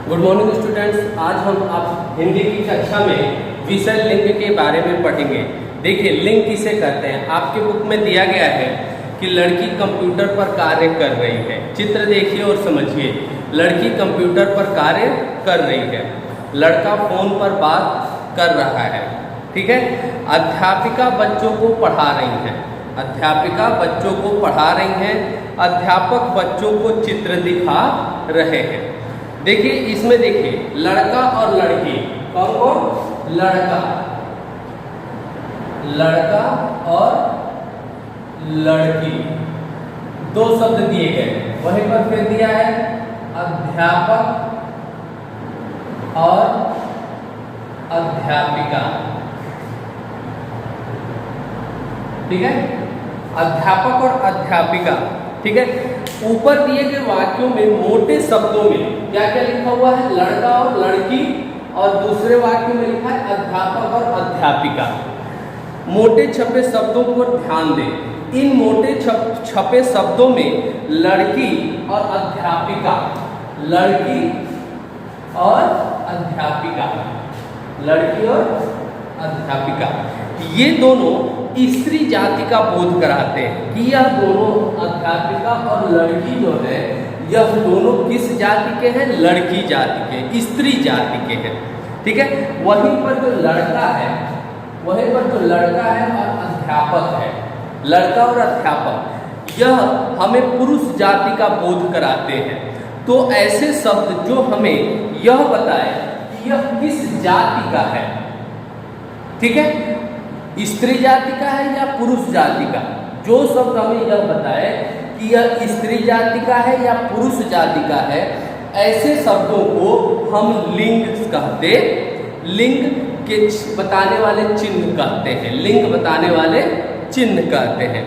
Good morning students. आज हम आप हिंदी की कक्षा में विषय लिंग के बारे में पढ़ेंगे। देखिए, लिंग किसे कहते हैं। आपके बुक में दिया गया है कि लड़की कंप्यूटर पर कार्य कर रही है। चित्र देखिए और समझिए। लड़की कंप्यूटर पर कार्य कर रही है, लड़का फोन पर बात कर रहा है। ठीक है। अध्यापिका बच्चों को पढ़ा रही है। अध्यापिका बच्चों को पढ़ा रही हैं। अध्यापक बच्चों को चित्र दिखा रहे हैं। देखिए, इसमें देखिए लड़का और लड़की, कौन कौन? लड़का और लड़की, दो शब्द दिए गए। वहीं पर फिर दिया है अध्यापक और अध्यापिका। ठीक है, अध्यापक और अध्यापिका। ठीक है। ऊपर दिए गए वाक्यों में मोटे शब्दों में क्या क्या लिखा हुआ है? लड़का और लड़की। और दूसरे वाक्य में लिखा है अध्यापक और अध्यापिका। मोटे छपे शब्दों पर ध्यान दें। इन मोटे छपे शब्दों में लड़की और अध्यापिका, लड़की और अध्यापिका, लड़की और अध्यापिका, ये दोनों स्त्री जाति का बोध कराते हैं कि यह दोनों अध्यापिका और लड़की जो है, यह दोनों किस जाति के हैं? लड़की जाति के, स्त्री जाति के हैं। ठीक है। वहीं पर जो लड़का है, वहीं पर जो लड़का है और अध्यापक है, लड़का और अध्यापक, यह हमें पुरुष जाति का बोध कराते हैं। तो ऐसे शब्द जो हमें यह बताए कि यह किस जाति का है, ठीक है, स्त्री जाति का है या पुरुष जाति का, जो शब्द हमें यह बताए कि यह स्त्री जाति का है या पुरुष जाति का है, ऐसे शब्दों को हम लिंग कहते, लिंग के बताने वाले चिन्ह कहते हैं, लिंग बताने वाले चिन्ह कहते हैं।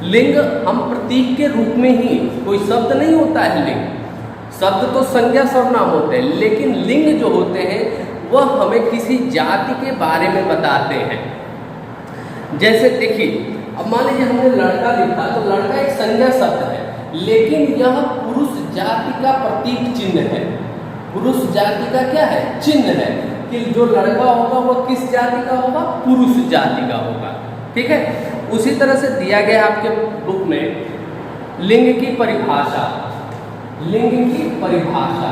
लिंग हम प्रतीक के रूप में ही, कोई शब्द नहीं होता है लिंग। शब्द तो संज्ञा सर्वनाम होते हैं, लेकिन लिंग जो होते हैं वह हमें किसी जाति के बारे में बताते हैं। जैसे देखिए, अब मान लीजिए हमने लड़का लिखा, तो लड़का एक संज्ञा शब्द है, लेकिन यह पुरुष जाति का प्रतीक चिन्ह है। पुरुष जाति का क्या है? चिन्ह है कि जो लड़का होगा वह किस जाति का होगा? पुरुष जाति का होगा। ठीक है। उसी तरह से दिया गया आपके बुक में लिंग की परिभाषा, लिंग की परिभाषा।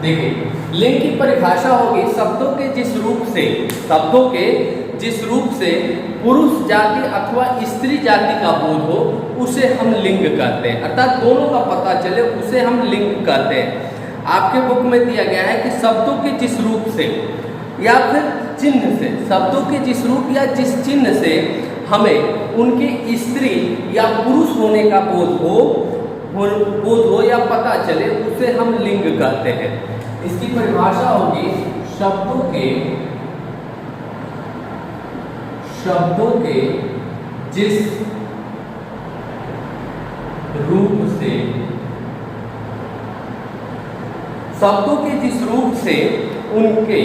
देखिए, लिंग की परिभाषा होगी शब्दों के जिस रूप से, शब्दों के जिस रूप से पुरुष जाति अथवा स्त्री जाति का बोध हो, उसे हम लिंग कहते हैं। अर्थात दोनों का पता चले, उसे हम लिंग कहते हैं। आपके बुक में दिया गया है कि शब्दों के जिस रूप से या फिर चिन्ह से, शब्दों के जिस रूप या जिस चिन्ह से हमें उनके स्त्री या पुरुष होने का बोध हो या पता चले, उसे हम लिंग कहते हैं। इसकी परिभाषा होगी शब्दों के जिस रूप से, शब्दों के जिस रूप से उनके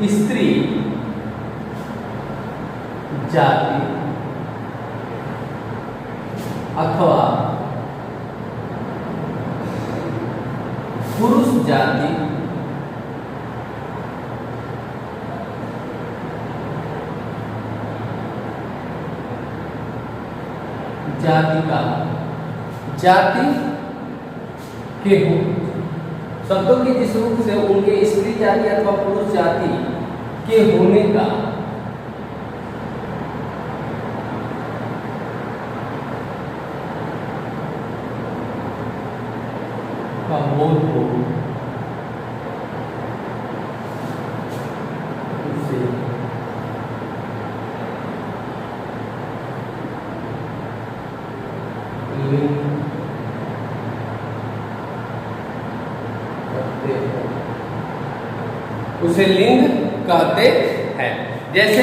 स्त्री जाति अथवा पुरुष जाति जाति के हो, शब्दों के जिस रूप से उनके स्त्री जाति अथवा पुरुष जाति के होने का बोध हो, उसे लिंग कहते हैं, उसे लिंग कहते हैं। जैसे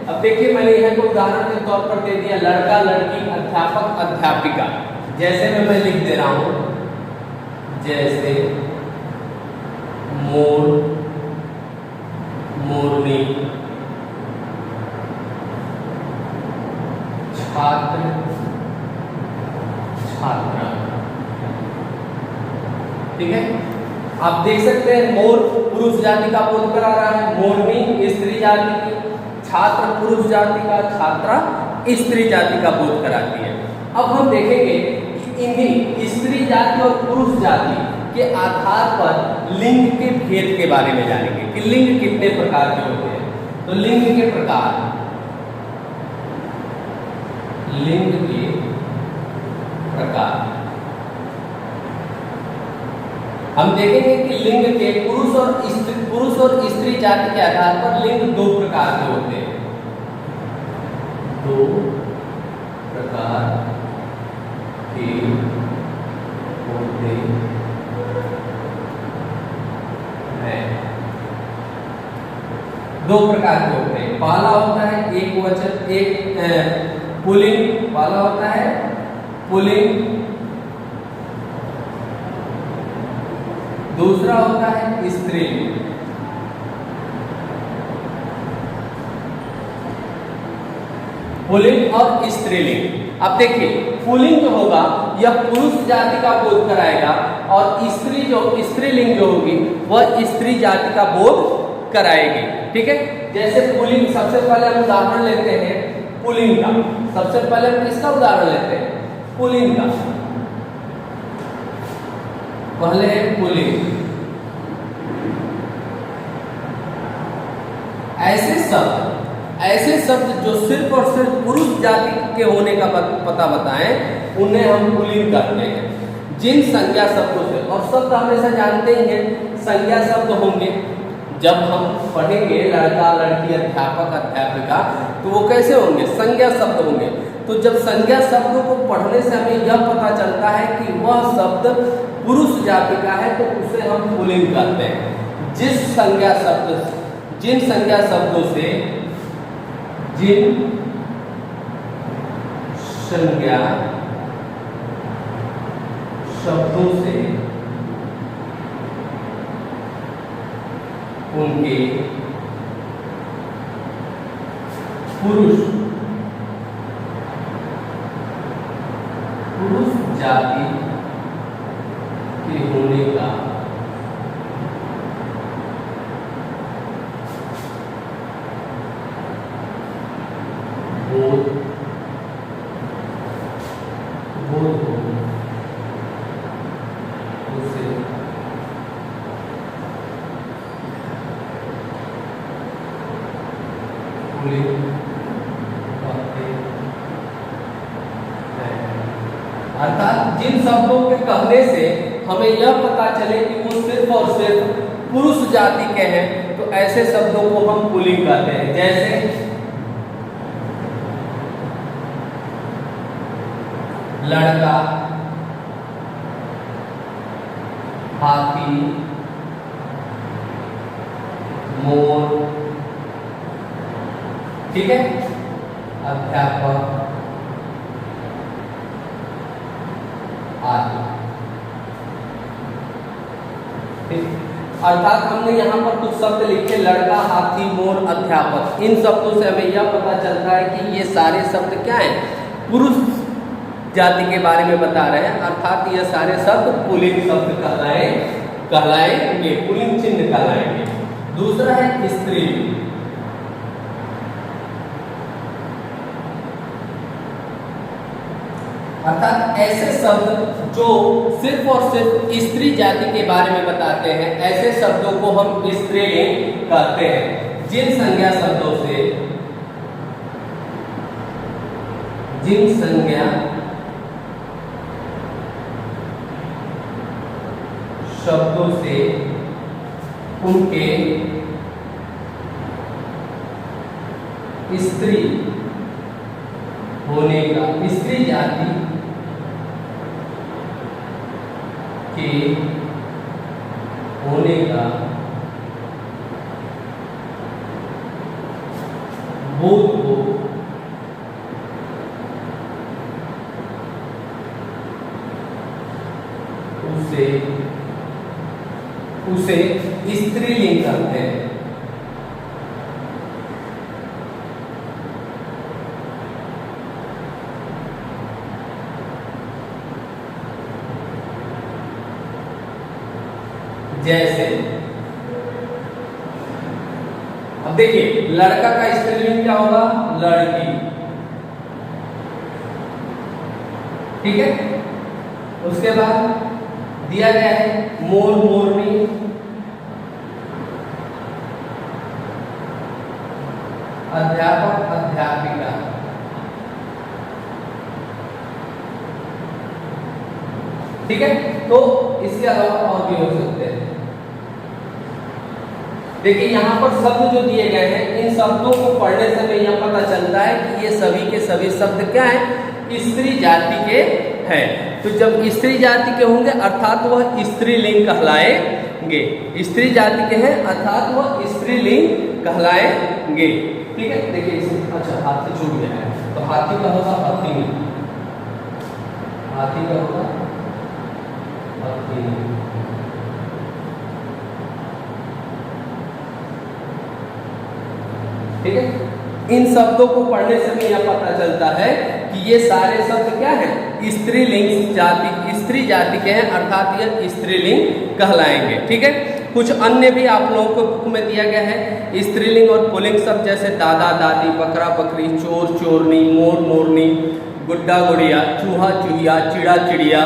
अब देखिए, मैंने यह को उदाहरण के तौर पर दे दिया, लड़का लड़की अध्यापक अध्यापिका। जैसे मैं लिख दे रहा हूं, जैसे मोर ठीक है। आप देख सकते हैं मोर पुरुष जाति का बोध करा रहा है, मोरनी स्त्री जाति की, छात्र पुरुष जाति का, छात्रा स्त्री जाति का बोध कराती है। अब हम देखेंगे कि इन्हीं स्त्री जाति और पुरुष जाति के आधार पर लिंग के भेद के बारे में जानेंगे कि लिंग कितने प्रकार के होते हैं। तो लिंग के प्रकार, लिंग के प्रकार हम देखेंगे कि लिंग के पुरुष और स्त्री जाति के आधार पर लिंग दो प्रकार के होते हैं, दो प्रकार के होते हैं, दो प्रकार के होते हैं। पहला होता है एक वचन, एक पुल्लिंग, पहला होता है पुल्लिंग, दूसरा होता है स्त्रीलिंग। पुल्लिंग और स्त्रीलिंग। अब देखिए पुल्लिंग जो होगा यह पुरुष जाति का बोध कराएगा और स्त्रीलिंग जो होगी वह स्त्री जाति का बोध कराएगी। ठीक है, जैसे पुल्लिंग, सबसे पहले हम उदाहरण लेते हैं पुल्लिंग का। सबसे पहले हम किसका उदाहरण लेते हैं? पुल्लिंग का। पहले है पुल्लिंग। ऐसे शब्द जो सिर्फ और सिर्फ पुरुष जाति के होने का पता बताएं उन्हें हम पुल्लिंग कहते हैं। जिन संज्ञा शब्दों से, और शब्द हमेशा जानते ही हैं संज्ञा शब्द होंगे। जब हम पढ़ेंगे लड़का लड़की अध्यापक अध्यापिका तो वो कैसे होंगे? संज्ञा शब्द होंगे। तो जब संज्ञा शब्दों को पढ़ने से हमें यह पता चलता है कि वह शब्द पुरुष जाति का है तो उसे हम पुल्लिंग कहते हैं। जिन संज्ञा शब्दों से जिन संज्ञा शब्दों से उनके पुरुष जाति के होने का बोध उसे पुल्लिंग कहते हैं। अर्थात जिन शब्दों के कहने से हमें यह पता चले कि वो सिर्फ और सिर्फ पुरुष जाति के हैं तो ऐसे शब्दों को हम पुल्लिंग कहते हैं। जैसे लड़का, हाथी, मोर, ठीक है, अध्यापक आदि। अर्थात हमने यहाँ पर कुछ शब्द लिखे, लड़का, हाथी, मोर, अध्यापक। इन शब्दों से हमें यह पता चलता है कि ये सारे शब्द क्या हैं? पुरुष जाति के बारे में बता रहे हैं। अर्थात ये सारे शब्द पुल्लिंग शब्द कहलाएंगे, पुल्लिंग चिन्ह कहलाएंगे। दूसरा है स्त्रीलिंग। अर्थात ऐसे शब्द जो सिर्फ और सिर्फ स्त्री जाति के बारे में बताते हैं, ऐसे शब्दों को हम स्त्रीलिंग कहते हैं। जिन संज्ञा शब्दों से उनके स्त्री होने का, स्त्री जाति के होने का बोध को उसे स्त्रीलिंग कहते हैं। जैसे अब देखिए लड़का का स्त्रीलिंग क्या होगा, लड़की, ठीक है। उसके बाद दिया गया है मोर मोरनी, अध्यापक अध्यापिका, ठीक है। तो इसके अलावा और भी हो सकते हैं। देखिए यहाँ पर शब्द जो दिए गए हैं, इन शब्दों को पढ़ने से हमें यह पता चलता है कि ये सभी के सभी शब्द क्या हैं, स्त्री जाति के हैं। तो जब स्त्री जाति के होंगे अर्थात वह स्त्रीलिंग कहलाएंगे, स्त्री जाति के हैं अर्थात वह स्त्रीलिंग कहलाएंगे, ठीक है। देखिए अच्छा हाथी छूट गया है, तो हाथी का होगा हथिनी, हाथी का होगा हथिनी, ठीक है। इन शब्दों को पढ़ने से हमें यह पता चलता है कि ये सारे शब्द क्या हैं, स्त्रीलिंग जाति, स्त्री जाति के हैं अर्थात ये स्त्रीलिंग कहलाएंगे, ठीक है। कुछ अन्य भी आप लोगों को बुक में दिया गया है स्त्रीलिंग और पुल्लिंग शब्द, जैसे दादा दादी, बकरा बकरी, चोर चोरनी, मोर मोरनी, गुड्डा गुड़िया, चूहा चूहिया, चिड़ा चिड़िया,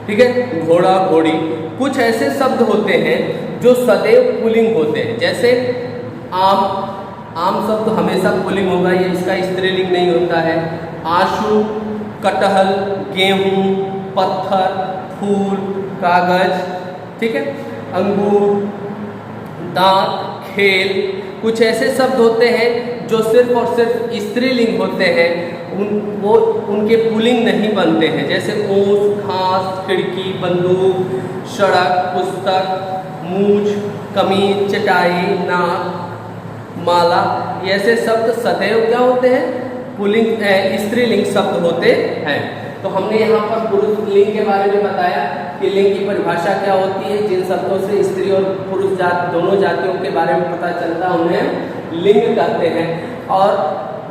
ठीक है, घोड़ा घोड़ी। कुछ ऐसे शब्द होते हैं जो सदैव पुल्लिंग होते हैं, जैसे आम, आम शब्द तो हमेशा पुल्लिंग होगा, ये इसका स्त्रीलिंग नहीं होता है। आशु, कटहल, गेहूं, पत्थर, फूल, कागज, ठीक है, अंगूर, दांत, खेल। कुछ ऐसे शब्द होते हैं जो सिर्फ और सिर्फ स्त्रीलिंग होते हैं, वो उनके पुल्लिंग नहीं बनते हैं, जैसे ऊँट, घास, खिड़की, बंदूक, सड़क, पुस्तक, मूछ, कमीज, चटाई, नाक, माला। ये ऐसे शब्द सदैव क्या होते हैं, पुल्लिंग स्त्रीलिंग शब्द होते हैं। तो हमने यहाँ पर पुरुष लिंग के बारे में बताया कि लिंग की परिभाषा क्या होती है, जिन शब्दों से स्त्री और पुरुष जाति दोनों जातियों के बारे में पता चलता है उन्हें लिंग कहते हैं, और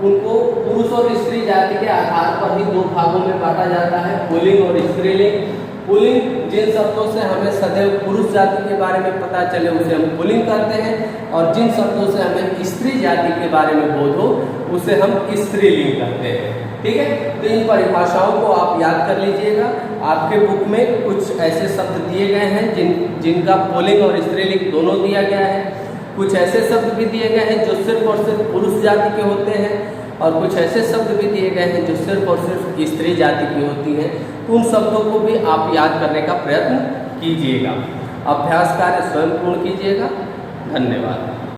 उनको पुरुष और स्त्री जाति के आधार पर ही दो भागों में बांटा जाता है, पुल्लिंग और स्त्रीलिंग। पुल्लिंग जिन शब्दों से हमें सदैव पुरुष जाति के बारे में पता चले उसे हम पुल्लिंग कहते हैं, और जिन शब्दों से हमें स्त्री जाति के बारे में बोध हो उसे हम स्त्रीलिंग कहते हैं, ठीक है। तो इन परिभाषाओं को आप याद कर लीजिएगा। आपके बुक में कुछ ऐसे शब्द दिए गए हैं जिनका पुल्लिंग और स्त्रीलिंग दोनों दिया गया है। कुछ ऐसे शब्द भी दिए गए हैं जो सिर्फ और सिर्फ पुरुष जाति के होते हैं, और कुछ ऐसे शब्द भी दिए गए हैं जो सिर्फ और सिर्फ स्त्री जाति की होती हैं। उन शब्दों को भी आप याद करने का प्रयत्न कीजिएगा। अभ्यास कार्य स्वयं पूर्ण कीजिएगा। धन्यवाद।